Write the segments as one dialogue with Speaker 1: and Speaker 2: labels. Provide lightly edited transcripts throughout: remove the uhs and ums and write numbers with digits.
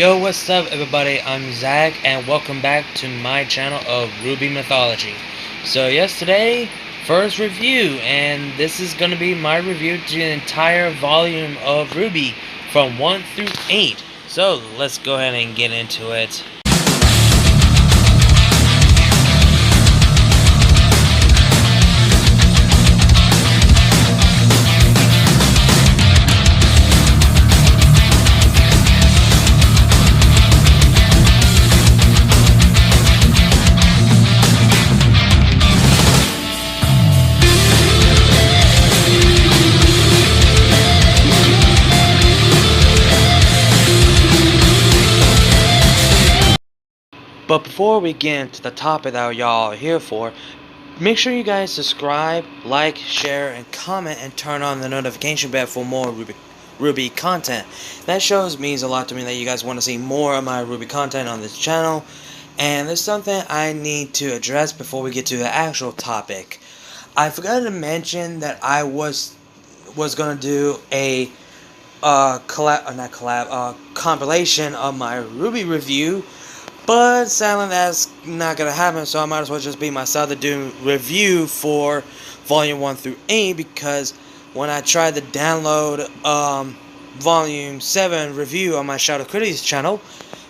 Speaker 1: Yo, what's up everybody, I'm Zack and welcome back to my channel of RWBY Mythology. So yes, today, first review, and this is going to be my review to the entire volume of RWBY from 1 through 8. So let's go ahead and get into it. But before we get into the topic that y'all are here for, make sure you guys subscribe, like, share, and comment, and turn on the notification bell for more RWBY content. That means a lot to me that you guys want to see more of my RWBY content on this channel. And there's something I need to address before we get to the actual topic. I forgot to mention that I was gonna do a compilation of my RWBY review. But sadly that's not going to happen, so I might as well just be myself to do review for Volume 1 through 8, because when I tried to download Volume 7 review on my Critias channel,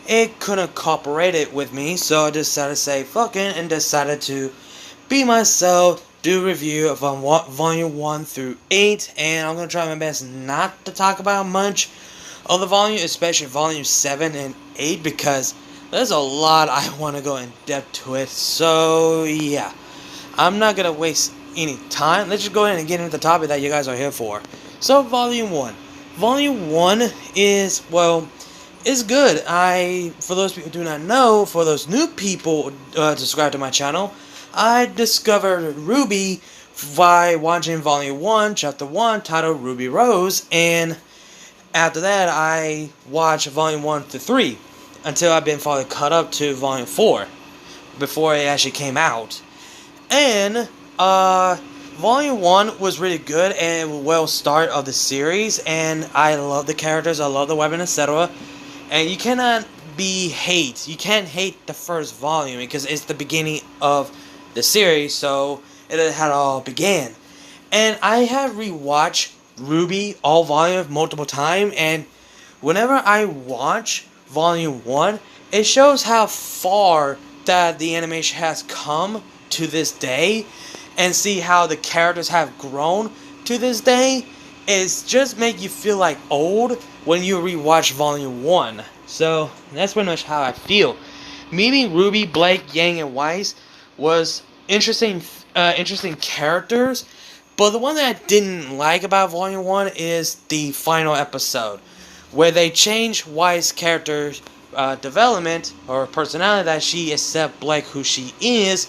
Speaker 1: it couldn't cooperate it with me, so I decided to say fuck it and decided to be myself, do review of Volume 1 through 8, and I'm going to try my best not to talk about much of the volume, especially Volume 7 and 8, because there's a lot I want to go in depth to it. So yeah, I'm not gonna waste any time. Let's just go ahead and get into the topic that you guys are here for. So Volume 1. Volume 1 is, well, is good. For those people who do not know, for those new people subscribe to my channel, I discovered RWBY by watching Volume 1, Chapter 1, titled RWBY Rose, and after that I watched Volume 1 to 3. Until I've been finally caught up to Volume 4, before it actually came out. And, Volume 1 was really good and well start of the series, and I love the characters, I love the weapon, etc. And you can't hate the first volume, because it's the beginning of the series, so it had all began. And I have rewatched RWBY, all volumes, multiple times, and whenever I watch Volume 1, it shows how far that the animation has come to this day, and see how the characters have grown to this day. It's just make you feel like old when you rewatch Volume 1. So that's pretty much how I feel. Meeting Ruby, Blake, Yang, and Weiss was interesting characters, but the one that I didn't like about Volume 1 is the final episode, where they change Weiss' character development or personality, that she accepts Blake who she is.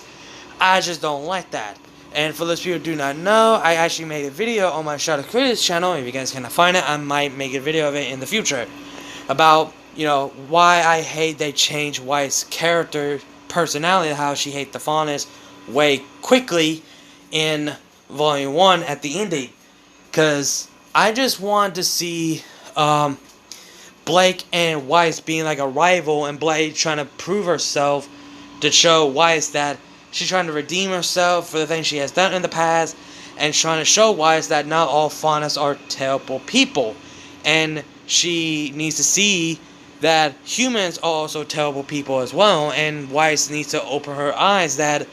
Speaker 1: I just don't like that. And for those people who do not know, I actually made a video on my Critias channel. If you guys cannot find it, I might make a video of it in the future about, why I hate they change Weiss' character personality, how she hates the fondness way quickly in Volume 1 at the ending. Because I just want to see Blake and Weiss being like a rival, and Blake trying to prove herself to show Weiss that she's trying to redeem herself for the things she has done in the past, and trying to show Weiss that not all faunus are terrible people, and she needs to see that humans are also terrible people as well, and Weiss needs to open her eyes that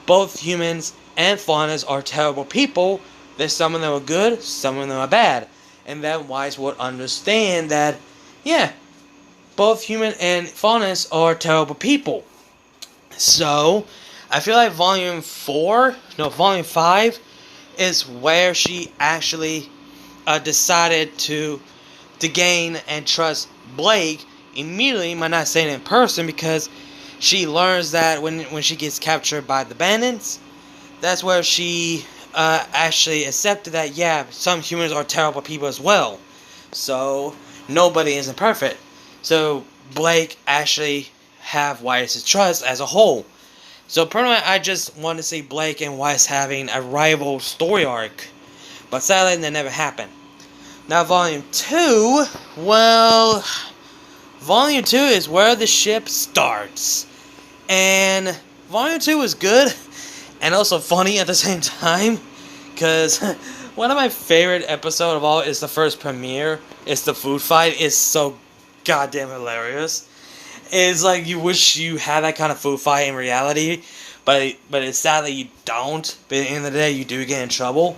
Speaker 1: both humans and faunus are terrible people. There's some of them are good, some of them are bad, and then Weiss would understand that, yeah, both human and faunus are terrible people. So, I feel like Volume 5 is where she actually decided to gain and trust Blake immediately. Might not say it in person, because she learns that when she gets captured by the bandits, that's where she actually accepted that, yeah, some humans are terrible people as well. So nobody isn't perfect. So Blake actually have Weiss' trust as a whole. So pretty much I just want to see Blake and Weiss having a rival story arc. But sadly that never happened. Now Volume 2, well, Volume 2 is where the ship starts. And Volume 2 was good and also funny at the same time. Because one of my favorite episodes of all is the first premiere. It's the food fight. It's so goddamn hilarious. It's like you wish you had that kind of food fight in reality. But it's sad that you don't. But at the end of the day, you do get in trouble.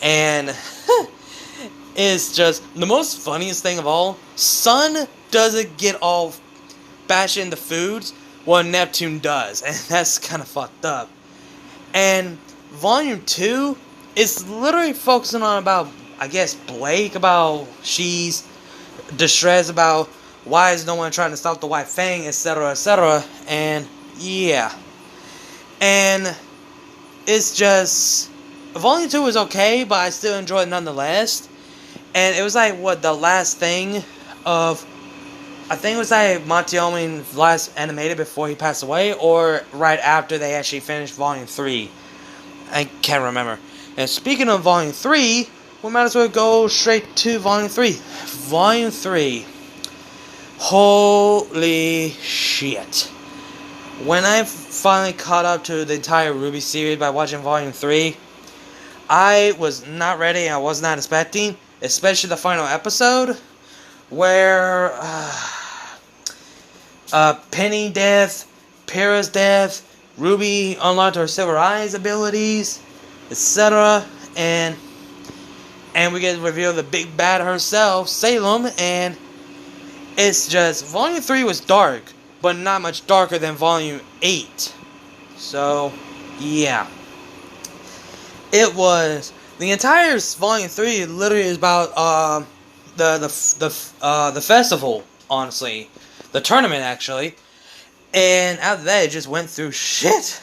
Speaker 1: And it's just the most funniest thing of all. Sun doesn't get all bashed into foods, while Neptune does. And that's kind of fucked up. And Volume 2 is literally focusing on about, I guess, Blake, about she's distressed about why is no one trying to stop the White Fang, etc., etc. And yeah. And it's just, Volume 2 was okay, but I still enjoyed it nonetheless. And it was like, what, the last thing of, I think it was like Monteomi's last animated before he passed away, or right after they actually finished Volume 3. I can't remember. And speaking of Volume 3, we might as well go straight to Volume 3. Volume 3. Holy shit. When I finally caught up to the entire RWBY series by watching Volume 3, I was not ready and I was not expecting, especially the final episode, where Penny death, Pyrrha's death, Ruby unlocked her Silver Eyes abilities, etc. And we get revealed the big bad herself, Salem, and it's just, Volume 3 was dark, but not much darker than Volume 8. So, yeah. It was, the entire Volume 3 literally is about the festival, honestly. The tournament, actually. And after that, it just went through shit.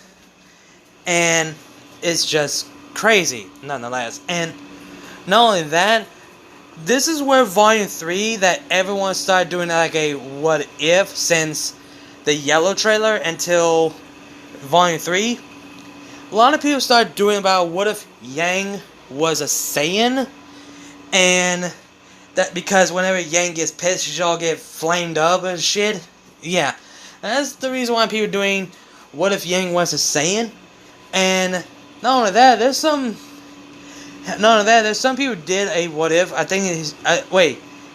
Speaker 1: And it's just crazy, nonetheless. And not only that, this is where Volume 3, that everyone started doing like a what if since the yellow trailer until Volume 3. A lot of people started doing about what if Yang was a Saiyan. And that because whenever Yang gets pissed, she all get flamed up and shit. Yeah. That's the reason why people are doing what if Yang was a Saiyan. And not only that, there's some people did a what if. I think it's,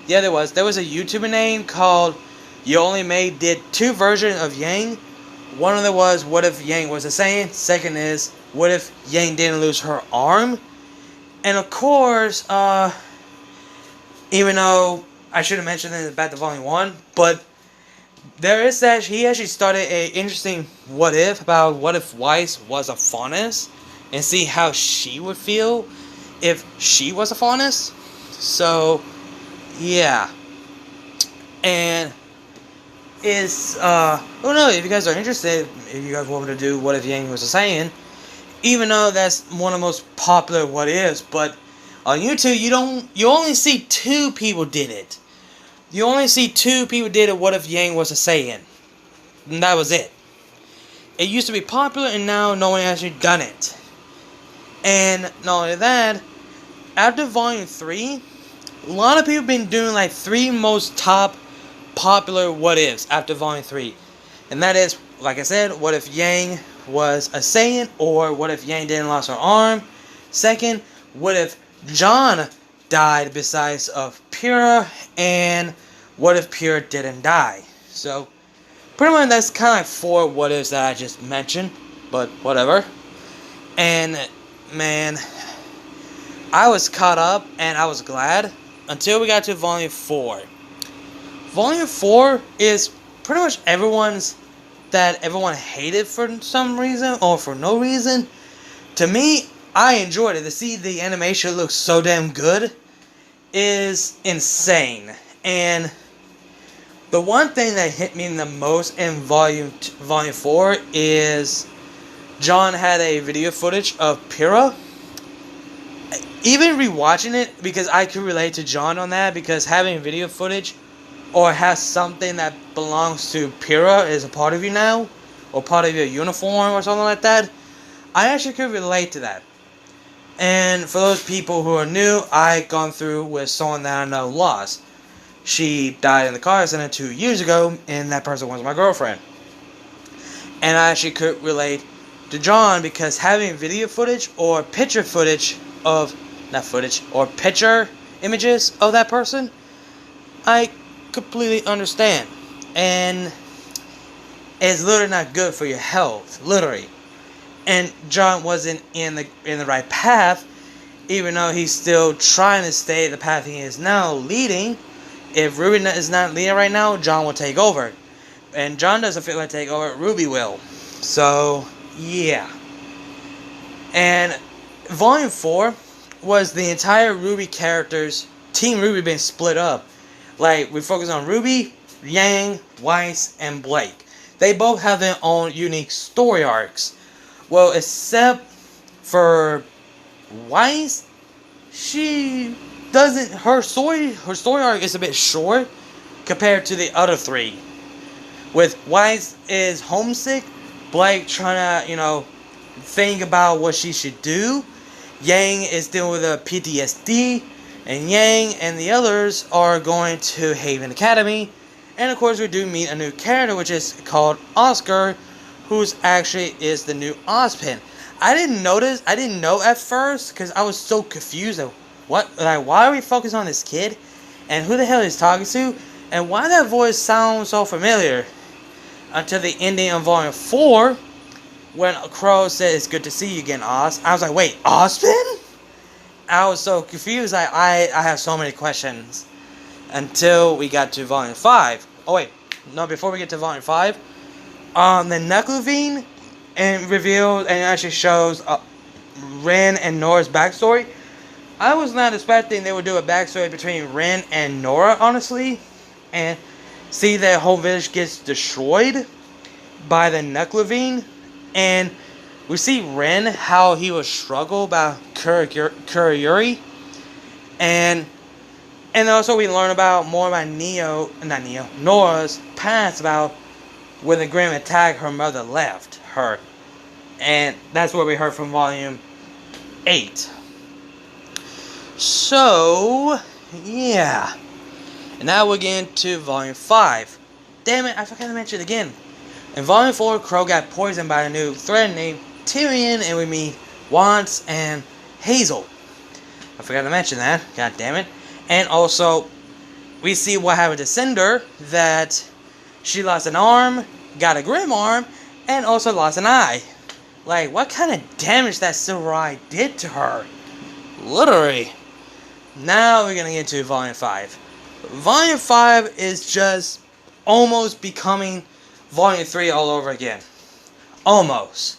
Speaker 1: there was a YouTuber name called You Only Made did two versions of Yang. One of them was what if Yang was a Saiyan. Second is what if Yang didn't lose her arm. And of course, even though I should have mentioned it back to Volume 1, but there is that he actually started a interesting what if about what if Weiss was a Faunus and see how she would feel if she was a Faunus. So yeah. And it's I don't know if you guys are interested, if you guys want me to do what if Yang was a Saiyan, even though that's one of the most popular what ifs, but on YouTube you only see two people did it. You only see two people did it what if Yang was a Saiyan. And that was it. It used to be popular and now no one actually done it. And not only that, after Volume 3, a lot of people have been doing like 3 most top popular what ifs after Volume 3. And that is, like I said, what if Yang was a Saiyan, or what if Yang didn't lose her arm. Second, what if John died besides of Pyrrha, and what if Pyrrha didn't die. So pretty much that's kind of like 4 what ifs that I just mentioned, but whatever. And man, I was caught up and I was glad until we got to Volume 4. Volume 4 is pretty much that everyone hated for some reason or for no reason. To me, I enjoyed it. To see the animation look so damn good is insane. And the one thing that hit me the most in Volume 4 is John had a video footage of Pyrrha. Even rewatching it, because I could relate to John on that, because having video footage or has something that belongs to Pyrrha is a part of you now, or part of your uniform or something like that, I actually could relate to that. And for those people who are new, I gone through with someone that I know lost. she died in the car accident 2 years ago, and that person was my girlfriend. And I actually could relate to John because having video footage or picture footage of, not footage, or picture images of that person, I completely understand. And it's literally not good for your health, literally. And John wasn't in the right path, even though he's still trying to stay the path he is now leading. If Ruby is not leading right now, John will take over. And John doesn't feel like take over, Ruby will. So, yeah. And Volume 4 was the entire Ruby characters, Team Ruby being split up. Like, we focus on Ruby, Yang, Weiss, and Blake. They both have their own unique story arcs. Well, except for Weiss, she doesn't, her story arc is a bit short compared to the other three. With Weiss is homesick, Blake trying to, think about what she should do. Yang is dealing with a PTSD, and Yang and the others are going to Haven Academy. And of course we do meet a new character, which is called Oscar, who's actually is the new Ozpin. I didn't know at first, because I was so confused of why are we focusing on this kid? And who the hell is talking to? And why that voice sounds so familiar? Until the ending of Volume 4, when Crow said, "It's good to see you again, Oz." I was like, wait, Ozpin? I was so confused. I have so many questions. Until we got to Volume 5. Oh wait, no, before we get to Volume 5, the Knucklevein and revealed and actually shows Ren and Nora's backstory. I was not expecting they would do a backstory between Ren and Nora, honestly, and see that whole village gets destroyed by the Knucklevein, and we see Ren how he will struggle about Kuriyuri, and also we learn about more about Nora's past, about when the Grim attack her mother left her, and that's what we heard from Volume 8. So yeah. And now we're getting to Volume 5. Damn it, I forgot to mention it again. In Volume 4, Crow got poisoned by a new threat named Tyrion, and we meet Wants and Hazel. I forgot to mention that. God damn it. And also, we see what happened to Cinder, that she lost an arm, got a Grim arm, and also lost an eye. Like, what kind of damage that Silver Eye did to her? Literally. Now we're gonna get to Volume 5. Volume 5 is just almost becoming Volume 3 all over again. Almost.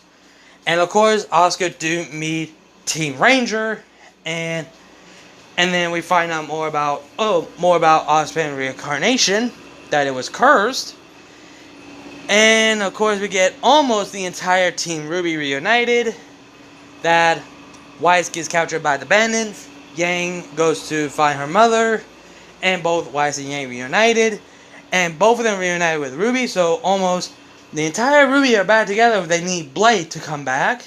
Speaker 1: And of course, Oscar do meet Team Ranger, and then we find out more about Ozpin reincarnation, that it was cursed. And of course we get almost the entire Team RWBY reunited, that Weiss gets captured by the bandits, Yang goes to find her mother, and both Weiss and Yang reunited, and both of them reunited with Ruby, so almost the entire RWBY are back together. They need Blade to come back.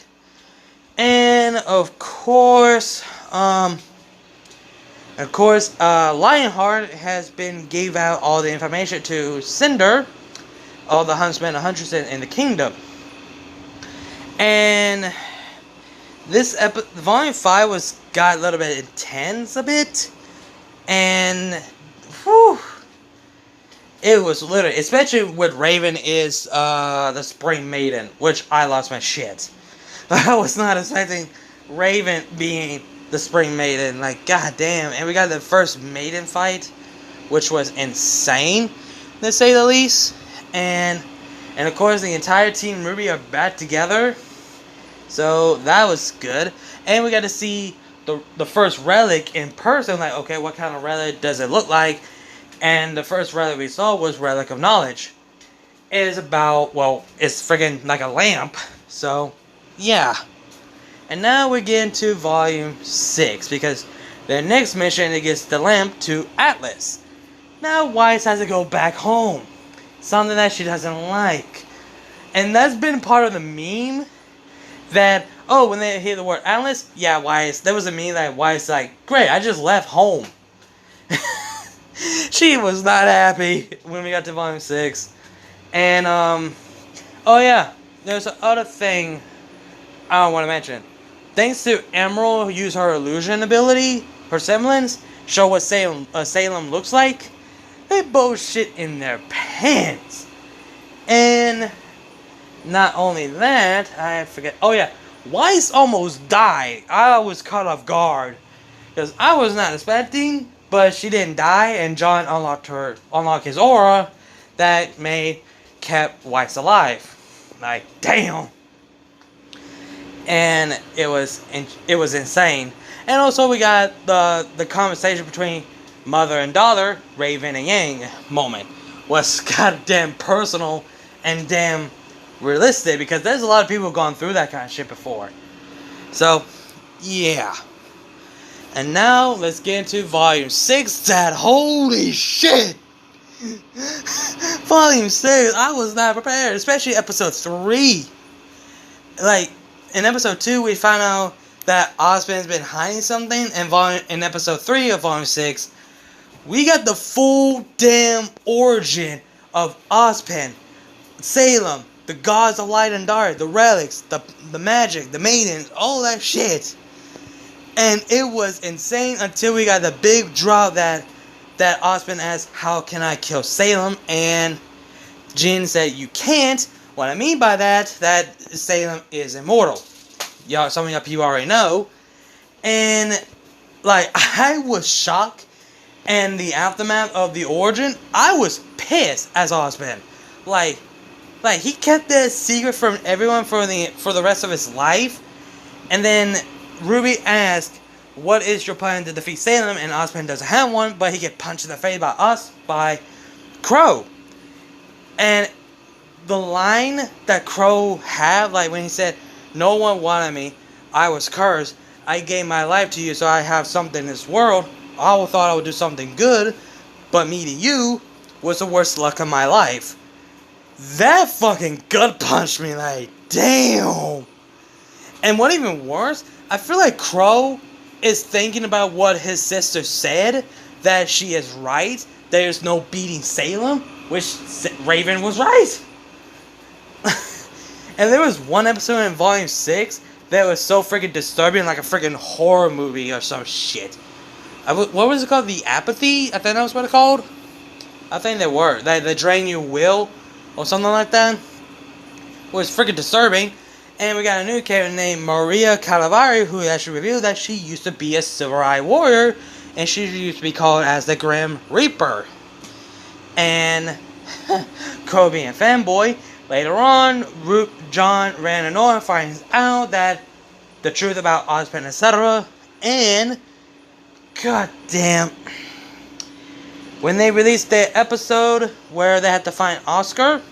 Speaker 1: And of course, Lionheart has been gave out all the information to Cinder, all the huntsmen and huntresses in the kingdom. And this Volume 5 got a little bit intense a bit, and whew, it was literally, especially with Raven is the Spring Maiden, which I lost my shit. I was not expecting Raven being the Spring Maiden, like goddamn. And we got the first Maiden fight, which was insane, to say the least. And of course the entire Team RWBY are back together, so that was good. And we got to see the first relic in person, like, okay, what kind of relic does it look like? And the first relic we saw was Relic of Knowledge. It is about, well, it's freaking like a lamp, so yeah. And now we're getting to Volume 6, because the next mission, it gets the lamp to Atlas. Now Weiss has to go back home, something that she doesn't like. And that's been part of the meme, that, oh, when they hear the word Atlas, yeah, Weiss, there was a meme that Weiss like, great, I just left home. She was not happy when we got to volume 6. And, oh yeah, there's another thing I want to mention. Thanks to Emerald, who used her illusion ability, her semblance, show what Salem looks like, they both shit in their pants. And not only that, I forget. Oh yeah, Weiss almost died. I was caught off guard because I was not expecting, but she didn't die, and John unlocked his aura that kept Weiss alive. Like, damn. And it was insane. And also we got the conversation between mother and daughter, Raven and Yang moment. Was goddamn personal and damn realistic, because there's a lot of people who've gone through that kind of shit before. So, yeah. And now let's get into volume 6. That holy shit! Volume 6, I was not prepared, especially episode 3. Like, in episode 2, we found out that Ozpin's been hiding something, and in episode 3 of volume 6, we got the full damn origin of Ozpin, Salem, the gods of light and dark, the relics, the magic, the maidens, all that shit. And it was insane until we got the big drop that Ozpin asked, how can I kill Salem? And Jin said, you can't. What I mean by that Salem is immortal. Y'all, some of y'all people already know. And, like, I was shocked. And the aftermath of the origin, I was pissed as Ozpin. Like, he kept that secret from everyone for the rest of his life. And then Ruby asked, what is your plan to defeat Salem? And Ozpin doesn't have one, but he get punched in the face by Crow. And the line that Crow had, like when he said, no one wanted me, I was cursed, I gave my life to you so I have something in this world, I thought I would do something good, but meeting you was the worst luck of my life. That fucking gut punched me, like, damn. And what even worse, I feel like Crow is thinking about what his sister said, that she is right, there's no beating Salem, which Raven was right. And there was one episode in volume 6 that was so freaking disturbing, like a freaking horror movie or some shit. What was it called? The Apathy? I think that was what it called. I think they were. They drain your will or something like that. It was freaking disturbing. And we got a new character named Maria Calavari, who actually revealed that she used to be a samurai warrior, and she used to be called as the Grim Reaper. And Crow being a fanboy, later on, John Rananor finds out that the truth about Ozpin, etc. And god damn, when they released the episode where they had to find Oscar,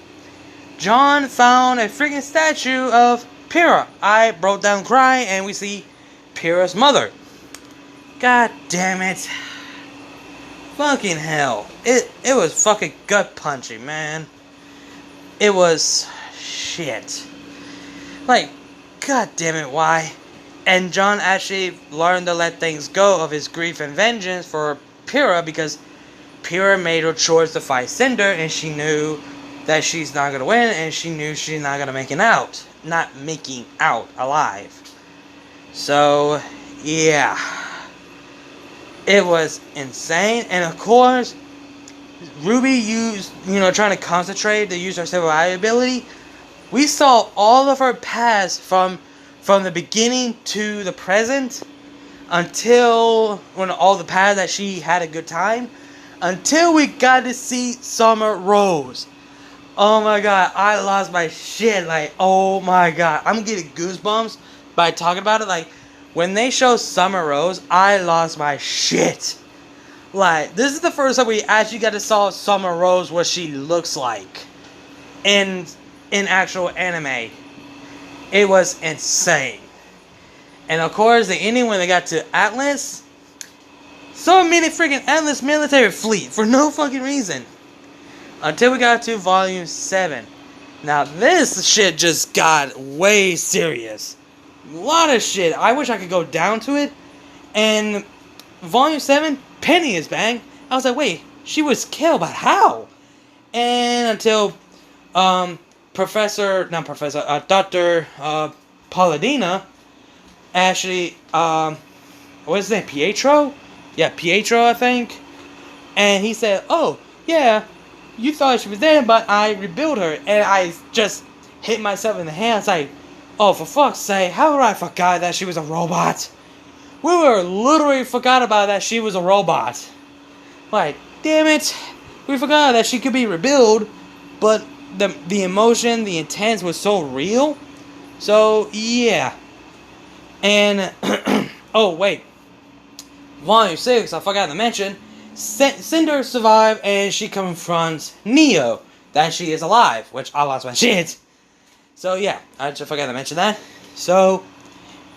Speaker 1: John found a freaking statue of Pyrrha. I broke down crying, and we see Pyrrha's mother. God damn it. Fucking hell. It was fucking gut punching, man. It was shit. Like, god damn it, why? And John actually learned to let things go of his grief and vengeance for Pyrrha, because Pyrrha made her choice to fight Cinder, and she knew that she's not gonna win, and she knew she's not gonna make it out alive. So, yeah. It was insane, and of course, Ruby used, trying to concentrate to use her survivability. We saw all of her past from the beginning to the present, until when all the past that she had a good time, until we got to see Summer Rose. Oh my god, I lost my shit. Like, oh my god, I'm getting goosebumps by talking about it. Like, when they show Summer Rose, I lost my shit. Like, this is the first time we actually got to saw Summer Rose, what she looks like in actual anime. It was insane. And of course, the ending when they got to Atlas, so many freaking Atlas military fleet for no fucking reason. Until we got to volume 7. Now this shit just got way serious. A lot of shit. I wish I could go down to it. And volume 7, Penny is back. I was like, wait, she was killed, but how? And until Dr. Palladina actually, what is his name, Pietro? Yeah, Pietro, I think. And he said, oh, yeah, you thought she was dead, but I rebuilt her. And I just hit myself in the hands like, oh, for fuck's sake, how would I forgot that she was a robot? We were literally forgot about that she was a robot. Like, damn it, we forgot that she could be rebuilt, but the emotion, the intent was so real. So, yeah. And, oh, wait. Volume 6, I forgot to mention, Cinder survived and she confronts Neo that she is alive, which I lost my shit. So, yeah, I just forgot to mention that. So,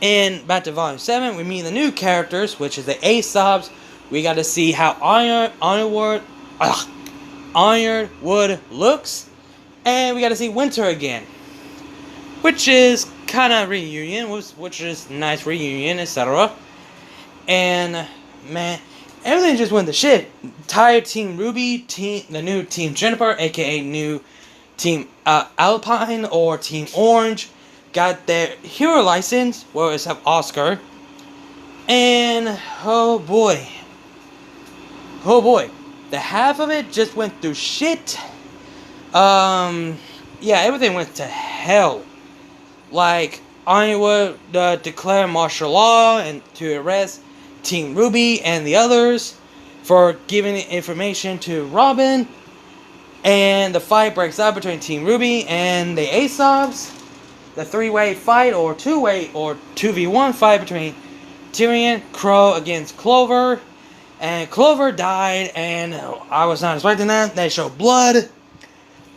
Speaker 1: back to Volume 7, we meet the new characters, which is the Aesop's. We got to see how Ironwood looks. And we got to see Winter again. Which is kind of reunion, which is nice reunion, etc. And, man, everything just went to shit. Entire Team RWBY, the new Team Juniper, aka new Team Alpine or Team Orange, got their hero license, well, except Oscar. And, oh boy, the half of it just went through shit. Yeah, everything went to hell. Like, Ironwood declared martial law and to arrest Team RWBY and the others for giving information to Robin. And the fight breaks out between Team RWBY and the Aesop's. The three-way fight or two-way or 2v1 fight between Tyrion, Crow against Clover. And Clover died, and I was not expecting that. They showed blood.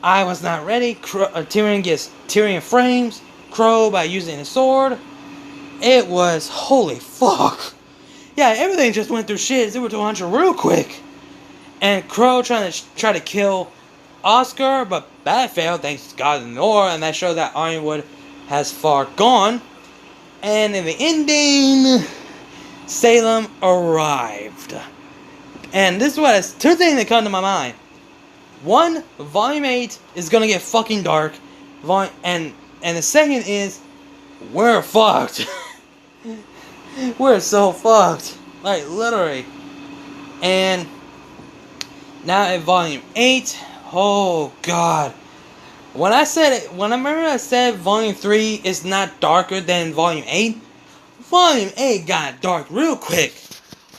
Speaker 1: I was not ready. Tyrion frames Crow by using a sword. It was holy fuck. Yeah, everything just went through shit 0 to 100 real quick. And Crow trying to kill Oscar, but that failed thanks to God and Nora, and that showed that Ironwood has far gone. And in the ending, Salem arrived. And this is what two things that come to my mind. One, Volume 8 is gonna get fucking dark. And the second is, we're fucked. We're so fucked. Like, literally. And now at Volume 8, oh god. When I said Volume 3 is not darker than Volume 8, Volume 8 got dark real quick.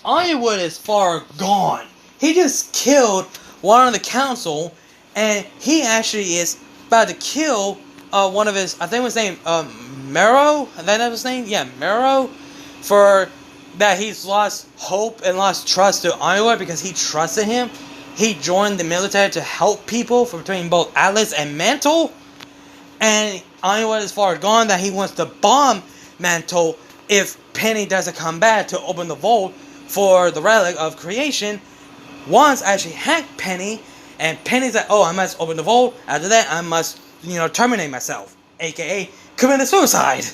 Speaker 1: Ironwood is far gone. He just killed one of the council, and he actually is about to kill one of his, I think his name, Mero? Is that his name? Yeah, Mero. For that he's lost hope and lost trust to Ironwood because he trusted him. He joined the military to help people between both Atlas and Mantle. And Ironwood is far gone that he wants to bomb Mantle if Penny doesn't come back to open the vault for the relic of creation. Once actually hacked Penny, and Penny's like, oh, I must open the vault. After that, I must, terminate myself, aka commit a suicide.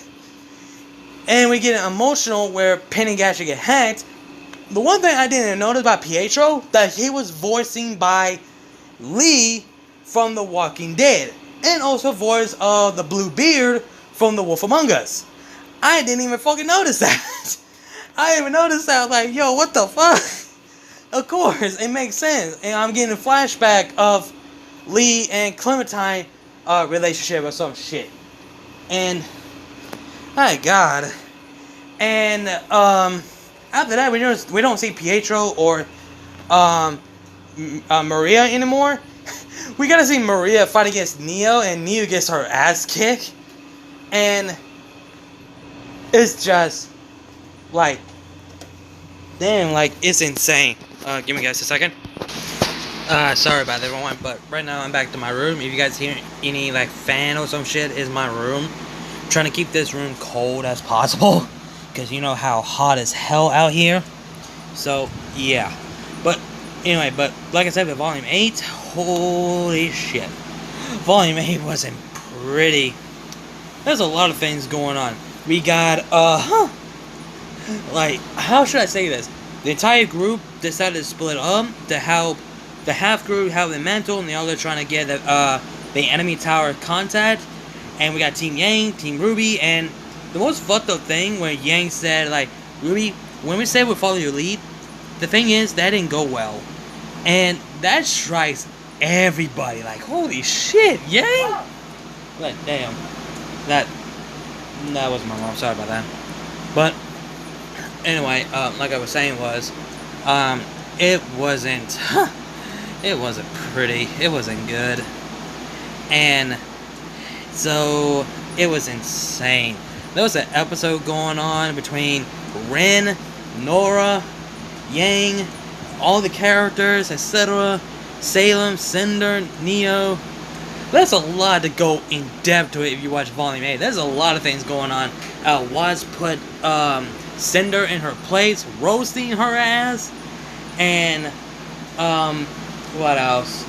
Speaker 1: And we get emotional where Penny actually get hacked. The one thing I didn't notice about Pietro, that he was voicing by Lee from The Walking Dead, and also voice of the Blue Beard from The Wolf Among Us. I didn't even fucking notice that. I didn't even notice that. I was like, yo, what the fuck? Of course, it makes sense. And I'm getting a flashback of Lee and Clementine relationship or some shit. And, my god. And, after that, we don't see Pietro or Maria anymore. We gotta see Maria fight against Neo, and Neo gets her ass kicked. And it's just like, damn, like, it's insane. Give me guys a second. Sorry about that, everyone, but right now I'm back to my room. If you guys hear any like fan or some shit, is my room. I'm trying to keep this room cold as possible, because you know how hot as hell out here. So yeah, but anyway, but like I said, with Volume 8, holy shit, Volume 8 wasn't pretty. There's a lot of things going on. We got like, how should I say this? The entire group decided to split up to help the half crew have the mantle, and the other trying to get the enemy tower contact. And we got Team Yang, Team RWBY, and the most fucked up thing when Yang said, like, RWBY, when we said we'll follow your lead, the thing is, that didn't go well. And that strikes everybody. Like, holy shit, Yang? But, damn. That wasn't my mom. Sorry about that. But, anyway, like I was saying was, it wasn't pretty. It wasn't good. And so, it was insane. There was an episode going on between Ren, Nora, Yang, all the characters, etc. Salem, Cinder, Neo. There's a lot to go in depth to it if you watch Volume 8. There's a lot of things going on. Watts put Cinder in her place, roasting her ass. And, what else?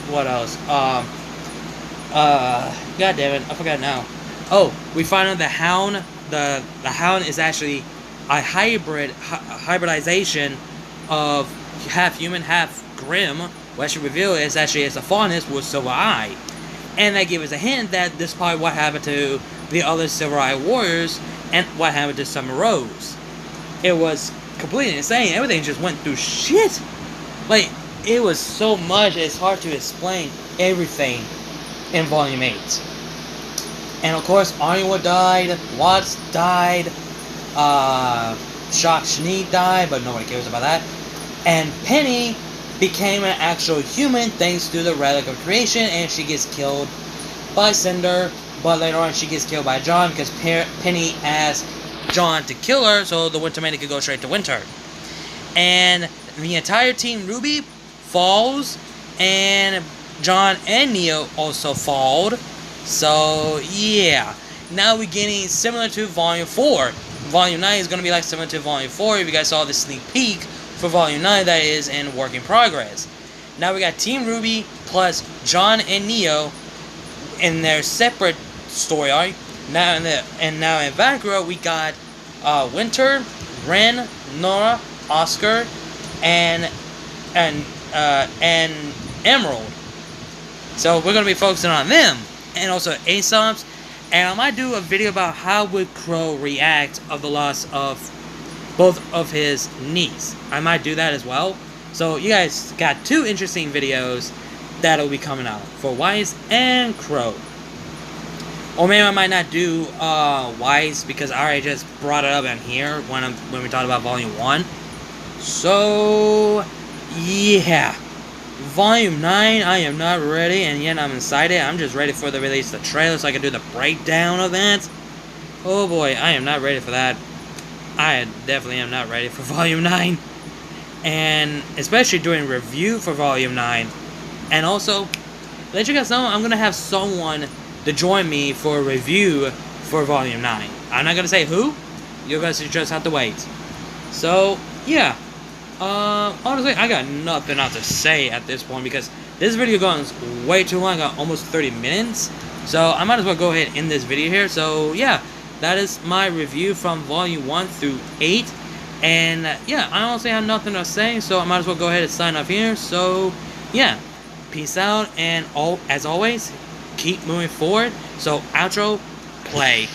Speaker 1: God damn it, I forgot now. Oh, we find out the Hound. The Hound is actually a hybridization of half human, half Grim. What she revealed is actually it's a faunus with silver eye. And that gave us a hint that this is probably what happened to the other Silver Eye Warriors and what happened to Summer Rose. It was completely insane. Everything just went through shit. Like, it was so much, it's hard to explain everything in Volume 8. And of course, Iowa died, Watts died, Shock Shani died, but nobody cares about that. And Penny became an actual human thanks to the Relic of Creation, and she gets killed by Cinder, but later on she gets killed by John because Penny asked John to kill her so the Winter Maiden could go straight to Winter. And the entire Team RWBY falls, and John and Neo also fall. So, yeah. Now we're getting similar to Volume 4. Volume 9 is going to be like similar to Volume 4. If you guys saw the sneak peek for Volume 9, that is in work in progress. Now we got Team RWBY plus John and Neo in their separate story arc. Now in Valkyria, we got Winter, Ren, Nora, Oscar, and Emerald. So we're gonna be focusing on them, and also Aesop's. And I might do a video about how would Crow react of the loss of both of his knees. I might do that as well. So you guys got two interesting videos that'll be coming out for Wise and Crow. Or maybe I might not do Wise because I already just brought it up in here when we talked about Volume 1. So yeah. Volume 9, I am not ready, and yet I'm excited. I'm just ready for the release of the trailer so I can do the breakdown of that. Oh boy, I am not ready for that. I definitely am not ready for Volume 9. And especially doing review for Volume 9. And also, let you guys know, I'm going to have someone to join me for a review for Volume 9. I'm not going to say who. You guys just have to wait. So, yeah. Honestly, I got nothing else to say at this point because this video goes way too long. I got almost 30 minutes. So, I might as well go ahead and end this video here. So, yeah. That is my review from Volume 1 through 8. And, yeah, I honestly have nothing to say. So, I might as well go ahead and sign off here. So, yeah. Peace out. And, as always, keep moving forward. So, outro, play.